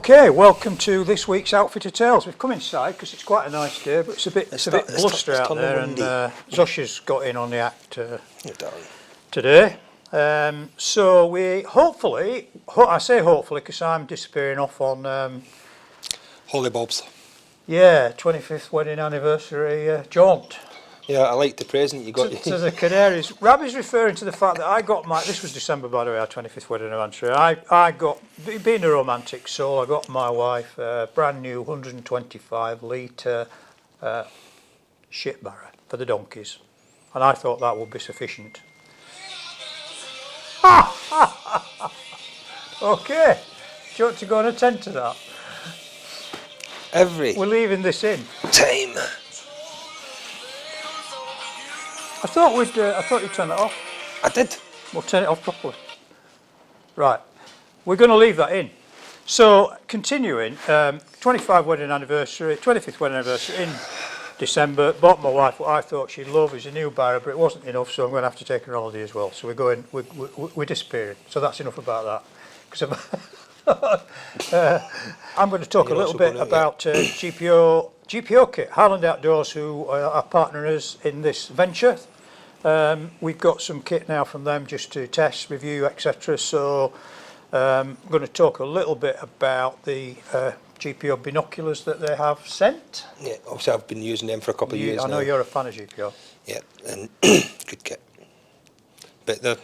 Okay, welcome to this week's Outfitter Tales. We've come inside because it's quite a nice day, but it's a bit blustery out there, and Zosha's got in on the act today. So we hopefully, I say hopefully because I'm disappearing off on Holy Bob's. Yeah, 25th wedding anniversary jaunt. Yeah, I like the present you got. To the Canaries. Rabbi's referring to the fact that I got my, this was December by the way, our 25th wedding anniversary. I got, being a romantic soul, I got my wife a brand new 125 litre shit barrow for the donkeys. And I thought that would be sufficient. Okay, do you want to go and attend to that? We're leaving this in. Time. I thought you'd turn it off. I did. We'll turn it off properly. Right, we're going to leave that in. So, continuing, 25th wedding anniversary in December. Bought my wife what I thought she'd love is a new barrow, but it wasn't enough, so I'm going to have to take her on holiday as well. So we're disappearing. So that's enough about that. I'm going to talk a little bit about GPO kit, Highland Outdoors, who are partnering us in this venture. We've got some kit now from them just to test, review, etc. So I'm going to talk a little bit about the GPO binoculars that they have sent. Yeah, obviously I've been using them for a couple of years now. I know you're a fan of GPO. Yeah, and good kit. But I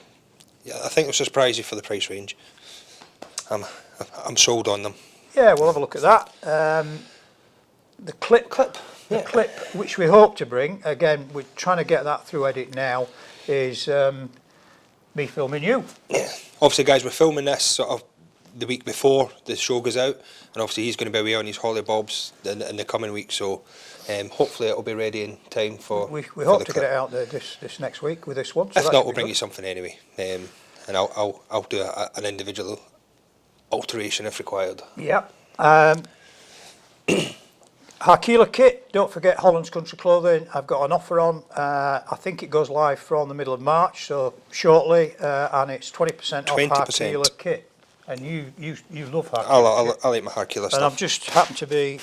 think it'll surprise you for the price range. I'm sold on them. Yeah, we'll have a look at that. The clip, which we hope to bring, again, we're trying to get that through edit now, is me filming you. Yeah, obviously guys, we're filming this sort of the week before the show goes out, and obviously he's going to be away on his Holy Bob's in the coming week, so hopefully it'll be ready in time for we hope to get it out there this next week with this one. So if not, we'll bring you something anyway, and I'll do an individual alteration if required. Yeah. Harkila kit, don't forget Holland's Country Clothing. I've got an offer on. I think it goes live from the middle of March, so shortly, and it's 20% off Harkila kit. And you love Harkila. I like my Harkila stuff. And I've just happened to be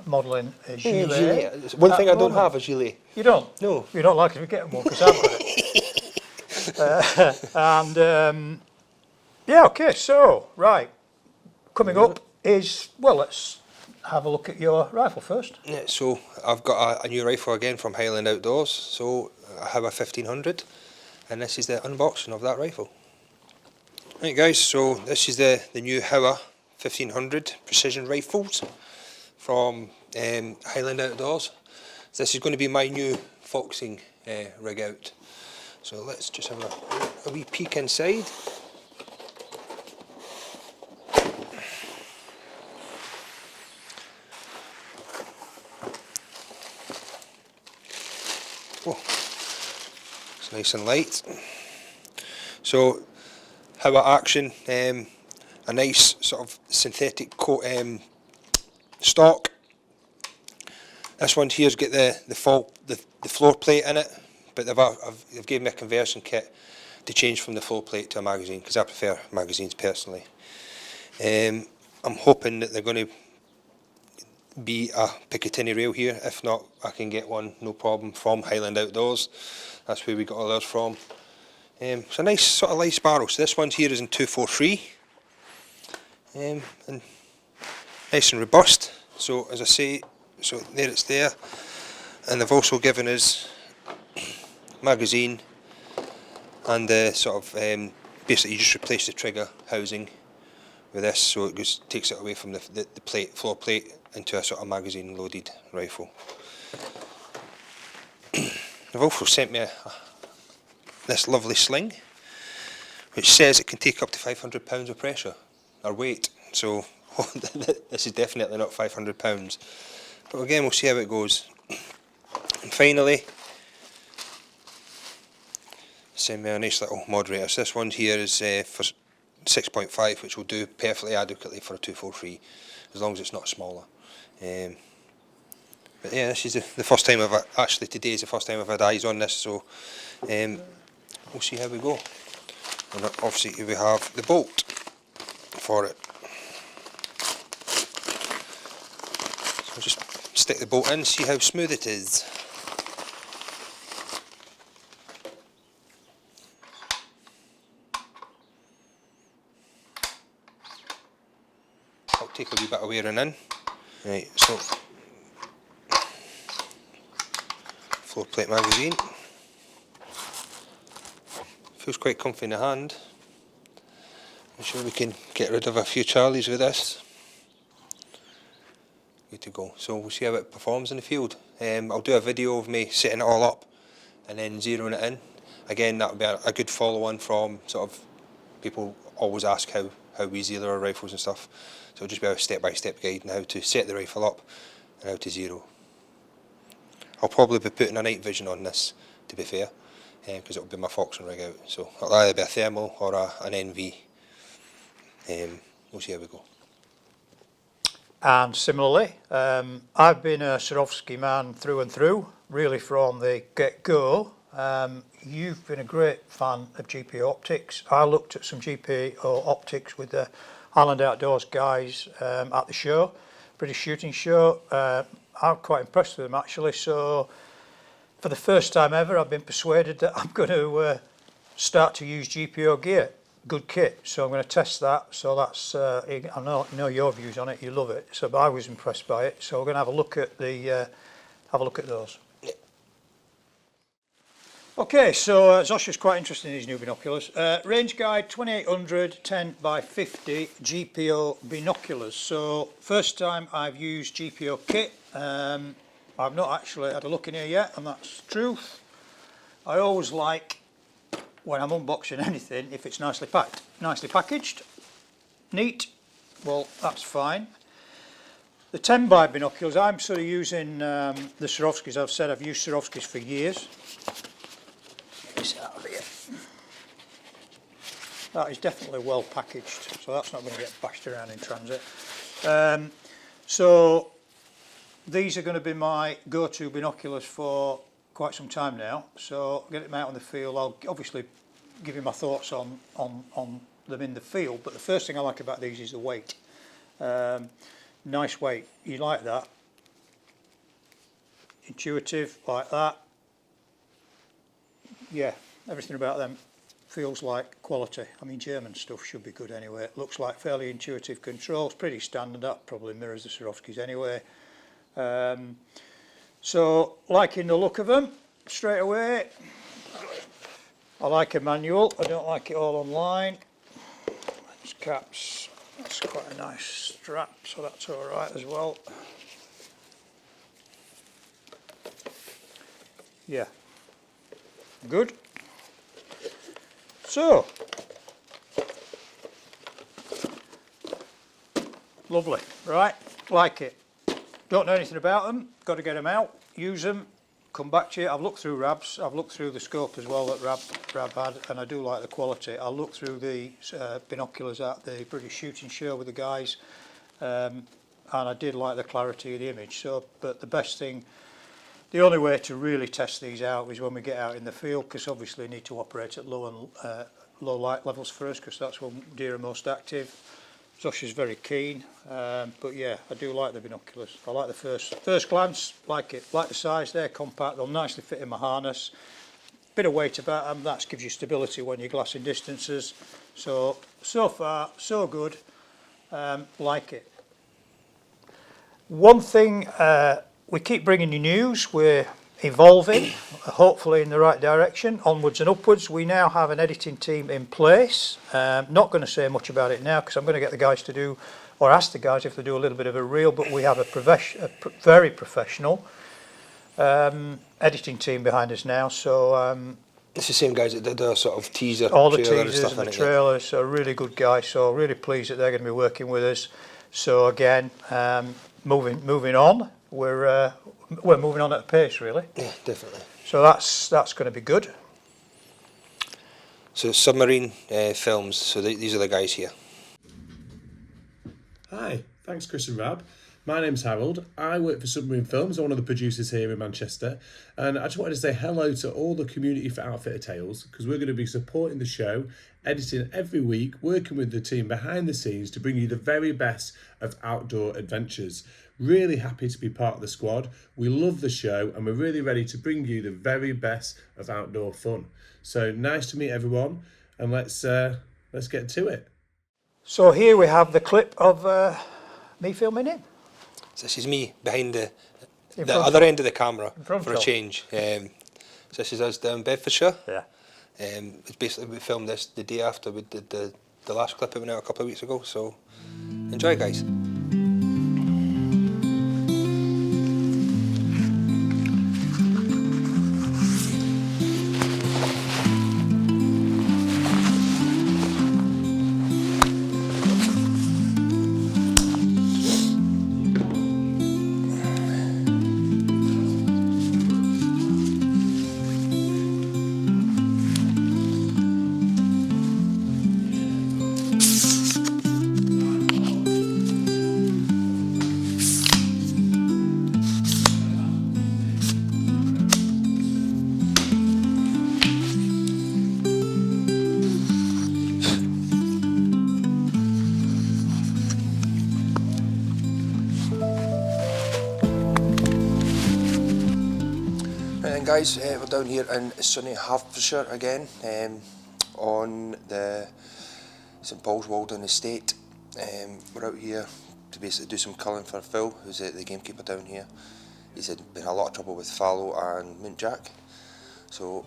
modelling a gilet. One thing I don't have is gilet. You don't? No. You don't like it? We get one because I've got it. Yeah, okay, so, right, coming up is, well, let's have a look at your rifle first. Yeah, so I've got a new rifle again from Highland Outdoors, so I have a 1500, and this is the unboxing of that rifle. Right guys, so this is the new Hawa 1500 precision rifles from Highland Outdoors. This is going to be my new foxing rig out. So let's just have a wee peek inside. Oh, it's nice and light. So, Hawa Action, a nice sort of synthetic coat stock. This one here's got the floor plate in it, but they've given me a conversion kit to change from the floor plate to a magazine because I prefer magazines personally. I'm hoping that they're going to be a Picatinny rail here. If not, I can get one no problem from Highland Outdoors. That's where we got all ours from. It's a nice sort of light barrel. So this one here is in 243, and nice and robust. So as I say, so there it's there, and they've also given us magazine and sort of basically you just replace the trigger housing with this, so it takes it away from the floor plate into a sort of magazine loaded rifle. They've also sent me this lovely sling, which says it can take up to 500 pounds of pressure or weight. So this is definitely not 500 pounds. But again, we'll see how it goes. And finally, send me a nice little moderator. So this one here is for 6.5, which will do perfectly adequately for a 243, as long as it's not smaller. But yeah, this is the first time today is the first time I've had eyes on this, so we'll see how we go. And obviously we have the bolt for it. I'll just stick the bolt in, see how smooth it is. I'll take a wee bit of wearing in. Right, so floor plate magazine. Feels quite comfy in the hand. I'm sure we can get rid of a few Charlies with this. Good to go. So we'll see how it performs in the field. I'll do a video of me setting it all up and then zeroing it in. Again, that would be a good follow-on from sort of people always ask how easy there are rifles and stuff. So it'll just be a step-by-step guide on how to set the rifle up and how to zero. I'll probably be putting a night vision on this, to be fair, because it'll be my Foxen rig out. So it'll either be a thermal or an NV. We'll see how we go. And similarly, I've been a Swarovski man through and through, really from the get-go. You've been a great fan of GPO optics. I looked at some GPO optics with the Highland Outdoors guys at the show, British Shooting Show. I'm quite impressed with them actually, so for the first time ever I've been persuaded that I'm going to start to use GPO gear. Good kit, so I'm going to test that. So that's I know your views on it. You love it, so but I was impressed by it. So we're going to have a look at those. Yeah. Okay, so Zosha's quite interested in these new binoculars. Rangeguide 2800 10 by 50 GPO binoculars. So first time I've used GPO kit. I've not actually had a look in here yet, and that's the truth. I always like, when I'm unboxing anything, if it's nicely packed, nicely packaged, neat, well, that's fine. The 10 by binoculars, I'm sort of using the Swarovskis. I've said I've used Swarovskis for years. Get this out of here. That is definitely well packaged, so that's not going to get bashed around in transit. So these are going to be my go-to binoculars for quite some time now, so get them out in the field. I'll obviously give you my thoughts on them in the field, but the first thing I like about these is the weight. Nice weight, you like that? Intuitive, like that. Yeah, everything about them feels like quality. I mean, German stuff should be good anyway. It looks like fairly intuitive controls, pretty standard up, probably mirrors the Swarovskis anyway. So, liking the look of them straight away. I like a manual, I don't like it all online. Lens caps, that's quite a nice strap, so that's alright as well. Yeah, good. So, lovely, right, like it. Don't know anything about them, got to get them out, use them, come back to you. I've looked through Rab's, I've looked through the scope as well that Rab had, and I do like the quality. I looked through the binoculars at the British Shooting Show with the guys, and I did like the clarity of the image. So, but the best thing, the only way to really test these out is when we get out in the field, because obviously we need to operate at low light levels first, because that's when deer are most active. Josh is very keen, but yeah, I do like the binoculars. I like the first glance, like it, like the size. They're compact, they'll nicely fit in my harness. Bit of weight about them, that gives you stability when you're glassing distances. So far, so good, like it. One thing, we keep bringing you news, we're evolving, hopefully in the right direction, onwards and upwards. We now have an editing team in place. Not going to say much about it now because I'm going to get the guys to do, or ask the guys if they do a little bit of a reel, but we have a very professional editing team behind us now. So it's the same guys that did the sort of teaser, all the trailer teasers and and the trailers, so really good guys, so really pleased that they're going to be working with us. So again, moving on, we're moving on at a pace, really. Yeah, definitely. So that's going to be good. So Submarine Films, so these are the guys here. Hi, thanks Chris and Rab. My name's Harold. I work for Submarine Films, I'm one of the producers here in Manchester, and I just wanted to say hello to all the community for Outfitter Tales, because we're going to be supporting the show, editing every week, working with the team behind the scenes to bring you the very best of outdoor adventures. Really happy to be part of the squad. We love the show and we're really ready to bring you the very best of outdoor fun. So nice to meet everyone, and let's get to it. So here we have the clip of me filming him. So this is me behind the In the front other of- end of the camera front for a of. change. So this is us down Bedfordshire. Yeah. It's basically, we filmed this the day after we did the last clip that went out a couple of weeks ago, so enjoy, guys. And guys, we're down here in sunny Hertfordshire again, on the St Paul's Walden estate. We're out here to basically do some culling for Phil, who's the gamekeeper down here. He's been in a lot of trouble with fallow and muntjac. So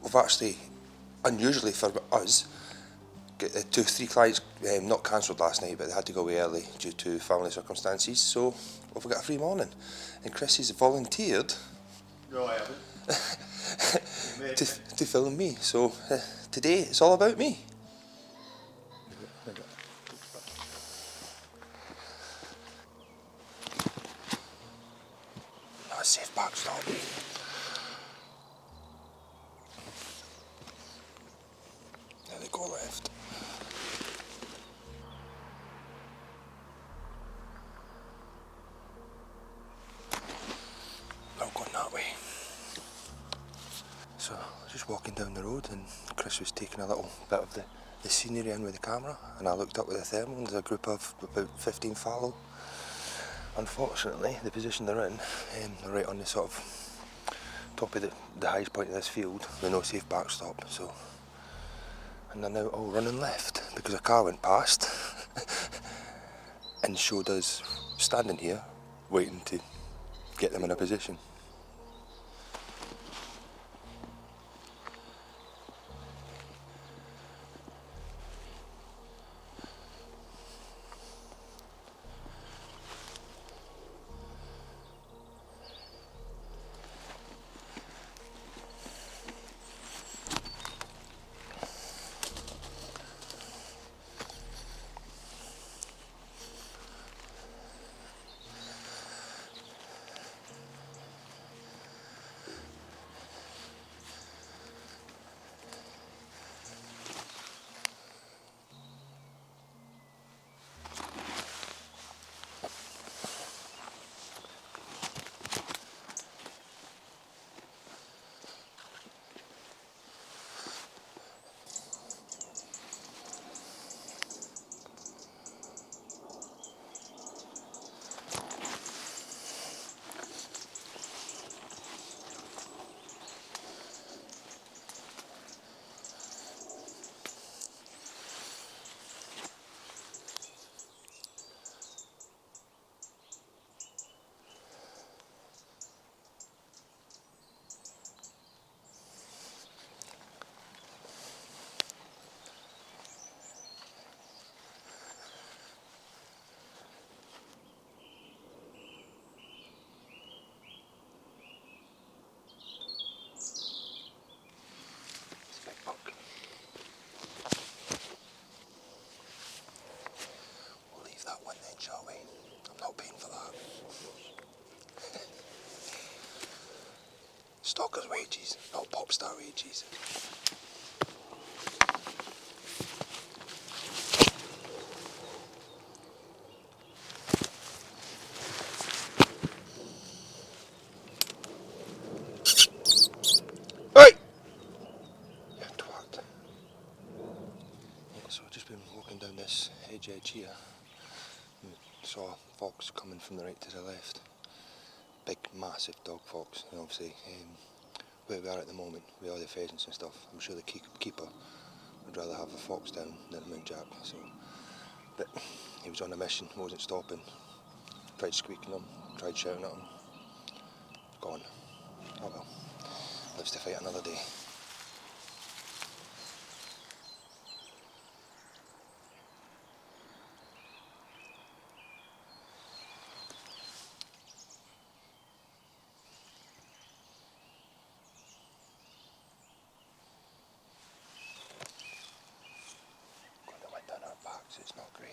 we've actually, unusually for us, got 3 clients not cancelled last night, but they had to go away early due to family circumstances. So we've got a free morning, and Chris has volunteered. No, I haven't. to film me. So today it's all about me. Not a safe back stop. There they go left. Not going that way. So, just walking down the road, and Chris was taking a little bit of the scenery in with the camera, and I looked up with the thermal, and there's a group of about 15 fallow. Unfortunately, the position they're in, they're right on the sort of top of the highest point of this field, with no safe backstop, so. And they're now all running left, because a car went past, and showed us standing here, waiting to get them in a position. Shall we? I'm not paying for that. Stalker's wages, not pop star wages. Hey! Yeah, twat. Yeah, so I've just been walking down this edge here. Saw a fox fox coming from the right to the left. Big, massive dog fox. And obviously, where we are at the moment, with all the pheasants and stuff, I'm sure the keeper would rather have a fox down than a Muntjac. So, but he was on a mission, wasn't stopping. Tried squeaking him, tried shouting at him. Gone. Oh well. Lives to fight another day. Got the wind on our backs, it's not great.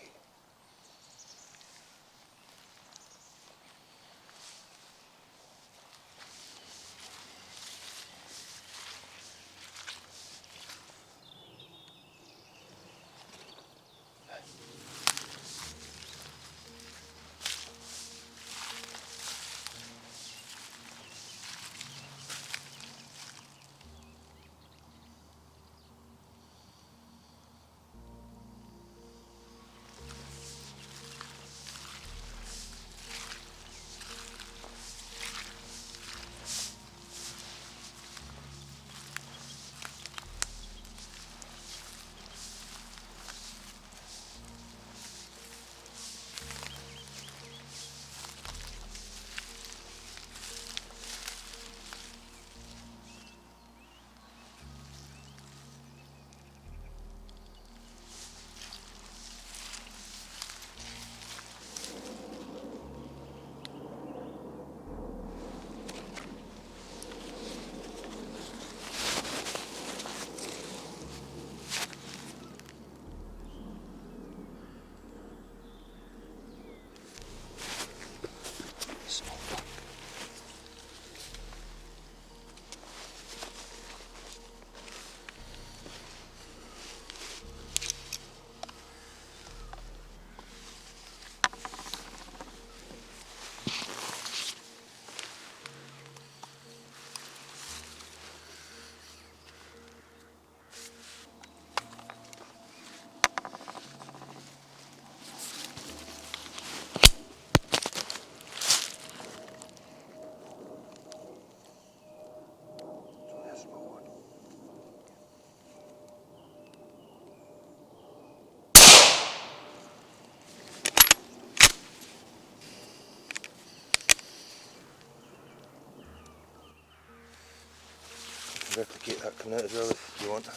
Replicate that coming out as well if you want.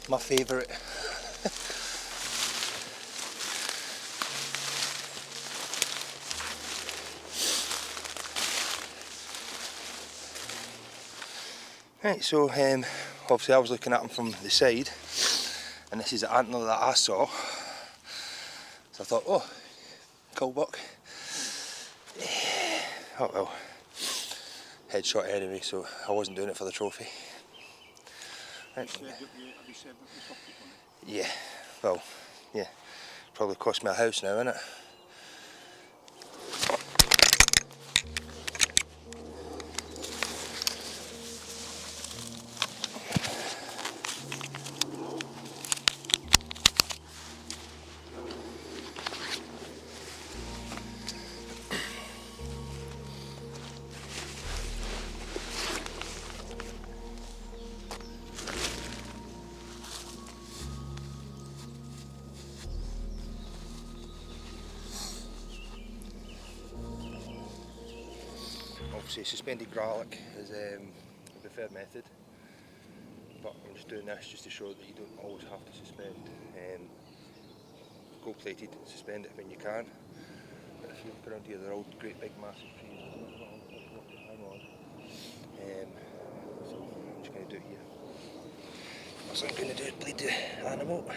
My favourite. Right, so obviously I was looking at them from the side, and this is the antler that I saw. So I thought, oh, cool buck. Oh well, headshot anyway, so I wasn't doing it for the trophy. Right. Yeah, well, yeah, probably cost me a house now, innit? obviously suspended garlic is the preferred method, but I'm just doing this just to show that you don't always have to suspend. Gold plated, suspend it when you can. But if you look around here, they're all great big massive trees. Hang on. So I'm just going to do it here. What I'm going to do is bleed the animal.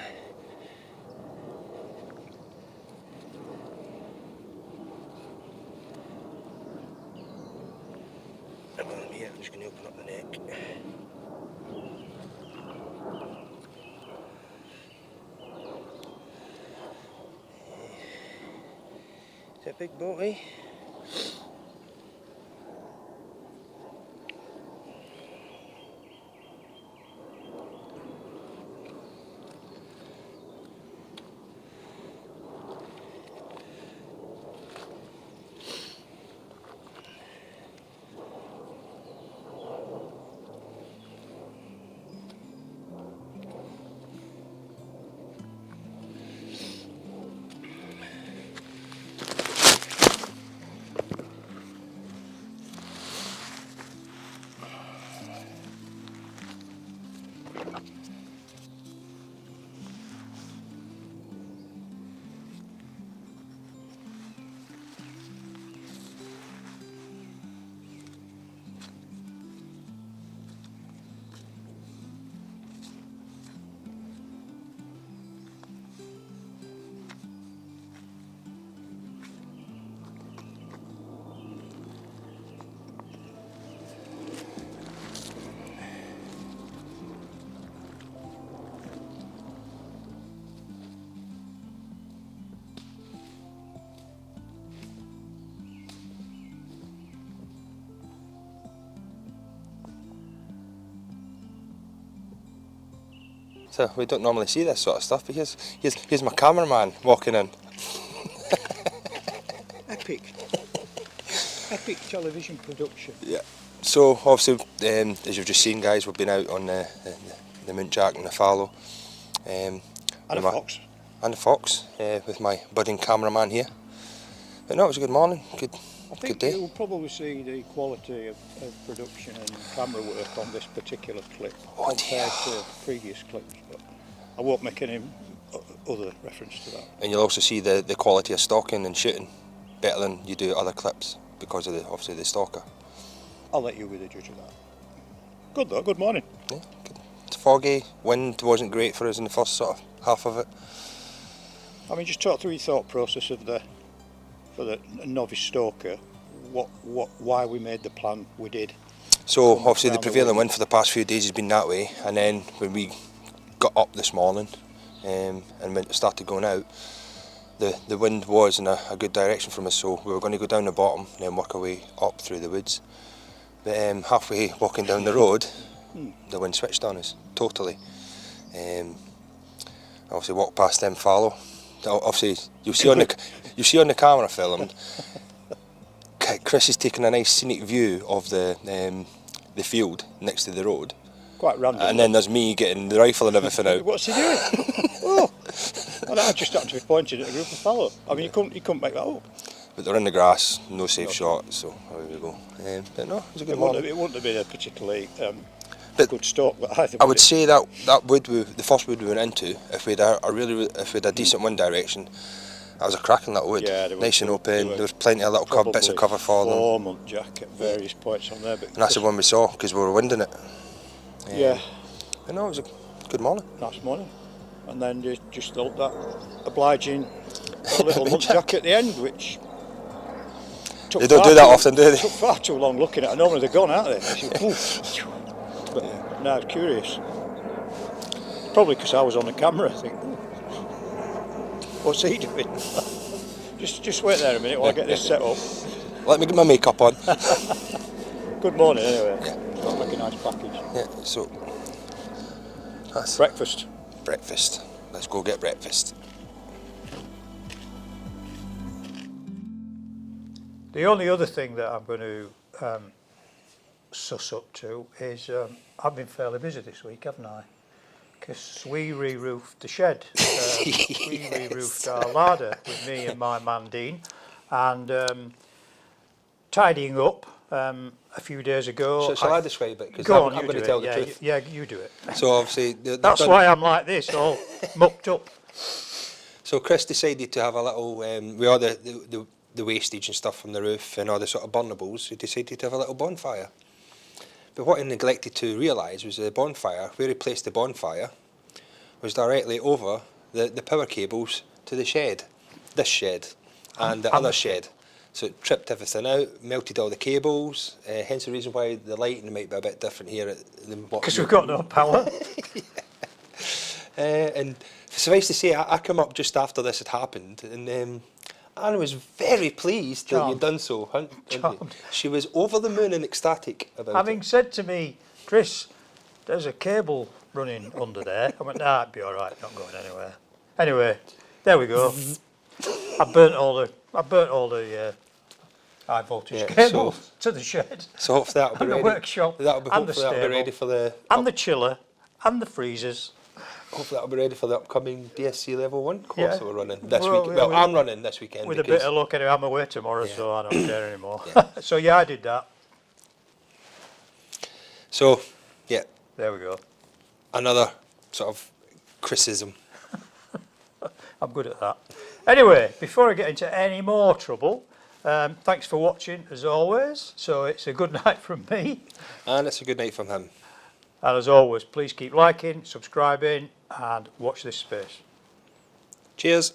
And while I'm here, I'm just going to open up the neck. Is that a big boat, eh? So we don't normally see this sort of stuff, but here's my cameraman walking in. Epic television production. Yeah. So obviously, as you've just seen, guys, we've been out on the Muntjac and the fallow. And a fox. And a fox, with my budding cameraman here. But no, it was a good morning, good day. I think you'll probably see the quality of production and camera work on this particular clip compared to previous clips, but I won't make any other reference to that. And you'll also see the quality of stalking and shooting better than you do other clips because of obviously the stalker. I'll let you be the judge of that. Good though, good morning. Yeah, good. It's foggy, wind wasn't great for us in the first sort of half of it. I mean, just talk through your thought process of for the novice stalker, why we made the plan we did. So obviously the prevailing wind for the past few days has been that way, and then when we got up this morning and when it started going out, the wind was in a good direction from us, so we were going to go down the bottom and then work our way up through the woods. But halfway walking down the road, the wind switched on us totally. Obviously walked past them fallow. Obviously you'll see on the camera filmed, Chris is taking a nice scenic view of the field next to the road. Quite random. And then there's me getting the rifle and everything out. What's he doing? Oh, and I just happened to be pointing at a group of fallow. I mean, you couldn't make that up. But they're in the grass, no safe shot, so there we go. But no, it was a good morning. It wouldn't have been a particularly good stalk, but either. I would say that wood, the first wood we went into, if we had a decent wind direction, that was a cracking little wood, yeah, nice and open. There was plenty of little bits of cover for them. 4 Muntjac at various points on there, but and that's the one we saw because we were winding it. Yeah. But no, it was a good morning. Nice morning, and then just that obliging little Muntjac at the end, which. They don't do that often, do they? Took far too long looking at it. Normally they're gone, aren't they? But now it's curious. Probably because I was on the camera, I think. What's he doing? just wait there a minute while I get this set up. Let me get my makeup on. Good morning, anyway. Yeah. Looks like a nice package. Yeah, so that's Breakfast. breakfast. Let's go get breakfast. The only other thing that I'm going to suss up to is I've been fairly busy this week, haven't I? Because we re-roofed the shed. We re-roofed our larder with me and my man Dean, and tidying up a few days ago. So shall I describe it? Because Go on, I'm you going do to tell it. the Yeah, truth. yeah, you do it. So obviously, That's why I'm like this, all mucked up. So Chris decided to have a little, with all the wastage and stuff from the roof and all the sort of burnables, he decided to have a little bonfire. But what he neglected to realise was the bonfire, where he placed the bonfire, was directly over the power cables to the shed, this shed, and the other shed. So it tripped everything out, melted all the cables, hence the reason why the lighting might be a bit different here than what... Because we've got no power. And suffice to say, I come up just after this had happened, and Anna was very pleased that you'd done so. Charmed. She was over the moon and ecstatic about Having it. said to me, Chris, there's a cable running under there. I went, nah, it'd be all right, not going anywhere. Anyway, there we go. I burnt all the high voltage cables to the shed. So hopefully that'll be And the ready. workshop, and the Hopefully that'll be stable, ready for the. and the chiller, and the freezers. Hopefully that'll be ready for the upcoming DSC level 1 course Yeah. that we're running this Well, week. Well, we- I'm running this weekend. With a bit of luck, anyway, I'm away tomorrow, so I don't care anymore. Yeah. So yeah, I did that. So, yeah, There we go. another sort of criticism. I'm good at that. Anyway, before I get into any more trouble, thanks for watching as always. So it's a good night from me. And it's a good night from him. And as always, please keep liking, subscribing, and watch this space. Cheers.